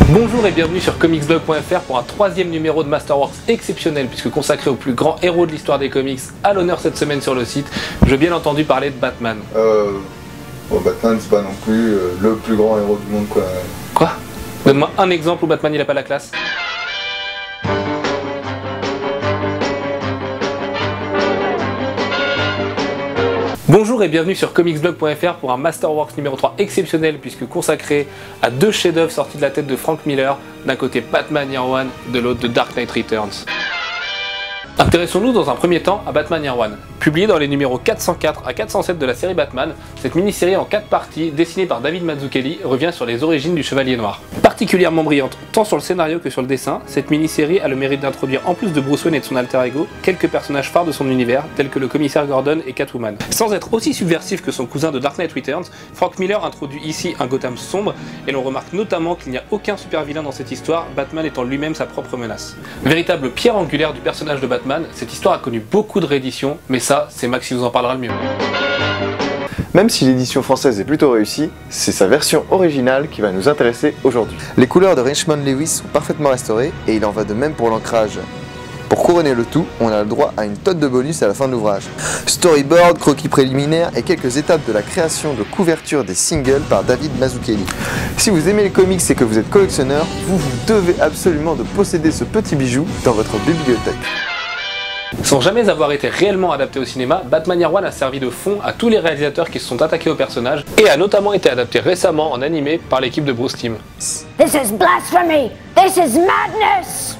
Bonjour et bienvenue sur comicsblog.fr pour un troisième numéro de Masterworks exceptionnel puisque consacré au plus grand héros de l'histoire des comics. À l'honneur cette semaine sur le site, je veux bien entendu parler de Batman. Bon, Batman c'est pas non plus le plus grand héros du monde quoi. Quoi? Donne-moi un exemple où Batman il a pas la classe. Bonjour et bienvenue sur comicsblog.fr pour un Masterworks numéro 3 exceptionnel puisque consacré à deux chefs-d'œuvre sortis de la tête de Frank Miller, d'un côté Batman Year One, de l'autre The Dark Knight Returns. Intéressons-nous dans un premier temps à Batman Year One. Publiée dans les numéros 404 à 407 de la série Batman, cette mini-série en 4 parties, dessinée par David Mazzucchelli, revient sur les origines du Chevalier Noir. Particulièrement brillante, tant sur le scénario que sur le dessin, cette mini-série a le mérite d'introduire, en plus de Bruce Wayne et de son alter ego, quelques personnages phares de son univers, tels que le commissaire Gordon et Catwoman. Sans être aussi subversif que son cousin de Dark Knight Returns, Frank Miller introduit ici un Gotham sombre, et l'on remarque notamment qu'il n'y a aucun super vilain dans cette histoire, Batman étant lui-même sa propre menace. Véritable pierre angulaire du personnage de Batman, cette histoire a connu beaucoup de rééditions, mais ça, c'est Max qui vous en parlera le mieux. Même si l'édition française est plutôt réussie, c'est sa version originale qui va nous intéresser aujourd'hui. Les couleurs de Richmond Lewis sont parfaitement restaurées et il en va de même pour l'ancrage. Pour couronner le tout, on a le droit à une tonne de bonus à la fin de l'ouvrage. Storyboard, croquis préliminaires et quelques étapes de la création de couverture des singles par David Mazzucchelli. Si vous aimez les comics et que vous êtes collectionneur, vous devez absolument de posséder ce petit bijou dans votre bibliothèque. Sans jamais avoir été réellement adapté au cinéma, Batman Year One a servi de fond à tous les réalisateurs qui se sont attaqués au personnage et a notamment été adapté récemment en animé par l'équipe de Bruce Timm. This is blasphemy! This is madness!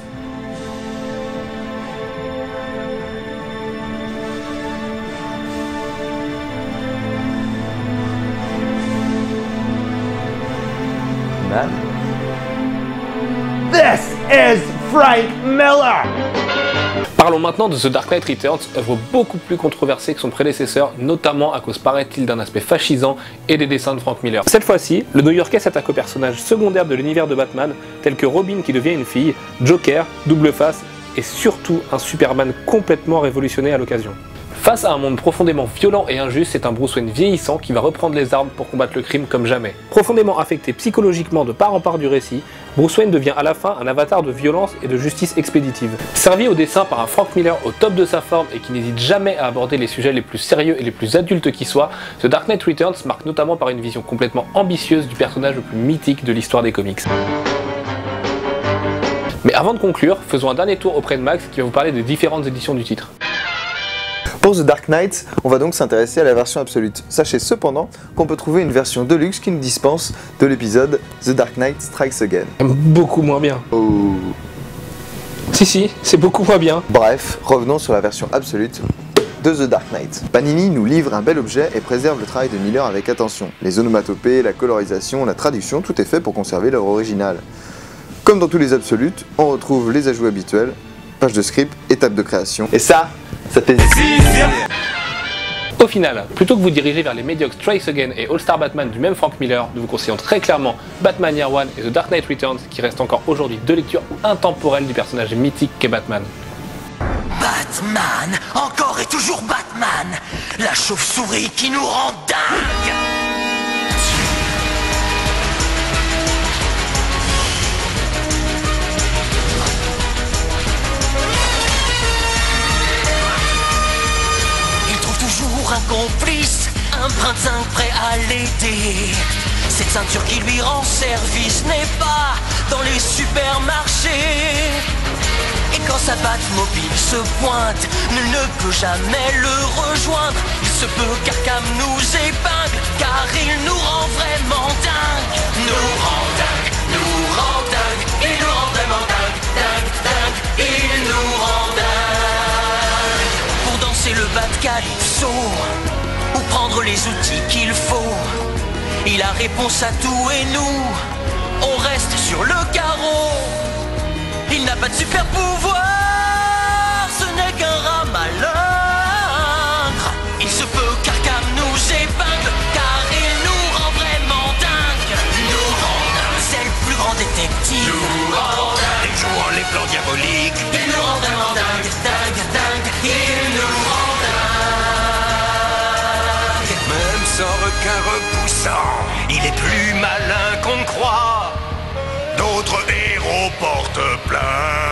Man. This is Frank Miller! Parlons maintenant de The Dark Knight Returns, œuvre beaucoup plus controversée que son prédécesseur, notamment à cause, paraît-il, d'un aspect fascisant et des dessins de Frank Miller. Cette fois-ci, le New-Yorkais s'attaque aux personnages secondaires de l'univers de Batman, tels que Robin qui devient une fille, Joker, Double Face et surtout un Superman complètement révolutionné à l'occasion. Face à un monde profondément violent et injuste, c'est un Bruce Wayne vieillissant qui va reprendre les armes pour combattre le crime comme jamais. Profondément affecté psychologiquement de part en part du récit, Bruce Wayne devient à la fin un avatar de violence et de justice expéditive. Servi au dessin par un Frank Miller au top de sa forme et qui n'hésite jamais à aborder les sujets les plus sérieux et les plus adultes qui soient, The Dark Knight Returns marque notamment par une vision complètement ambitieuse du personnage le plus mythique de l'histoire des comics. Mais avant de conclure, faisons un dernier tour auprès de Max qui va vous parler des différentes éditions du titre. Pour The Dark Knight, on va donc s'intéresser à la version absolue. Sachez cependant qu'on peut trouver une version deluxe qui nous dispense de l'épisode The Dark Knight Strikes Again. Beaucoup moins bien. Oh. Si, c'est beaucoup moins bien. Bref, revenons sur la version absolue de The Dark Knight. Panini nous livre un bel objet et préserve le travail de Miller avec attention. Les onomatopées, la colorisation, la traduction, tout est fait pour conserver l'œuvre originale. Comme dans tous les absolutes, on retrouve les ajouts habituels, page de script, étape de création. Et ça fait Au final, plutôt que vous diriger vers les médiocres Strikes Again et All-Star Batman du même Frank Miller, nous vous conseillons très clairement Batman Year One et The Dark Knight Returns qui restent encore aujourd'hui deux lectures intemporelles du personnage mythique qu'est Batman. Batman, encore et toujours Batman, la chauve-souris qui nous rend dingue. Un complice, un brin prêt à l'aider. Cette ceinture qui lui rend service n'est pas dans les supermarchés. Et quand sa Batmobile se pointe, nul ne peut jamais le rejoindre. Il se peut qu'Arkham nous épingle, car il nous rend vraiment dingue. Nous rend dingue, nous rend dingue, il nous rend vraiment dingue, dingue, dingue, il nous rend dingue. Pour danser le Bat-Calypso ou prendre les outils qu'il faut, il a réponse à tout et nous, on reste sur le carreau. Il n'a pas de super pouvoir, ce n'est qu'un rat malingre. Il se peut qu'Arkham nous épingle, car il nous rend vraiment dingue. Nous rend dingue, c'est le plus grand détective. Nous rend dingue, jouant les plans diaboliques. Il nous rend vraiment dingue, dingue, dingue. Il nous rend dingue. Même sans requin repoussant, il est plus malin qu'on ne croit. D'autres porte plainte.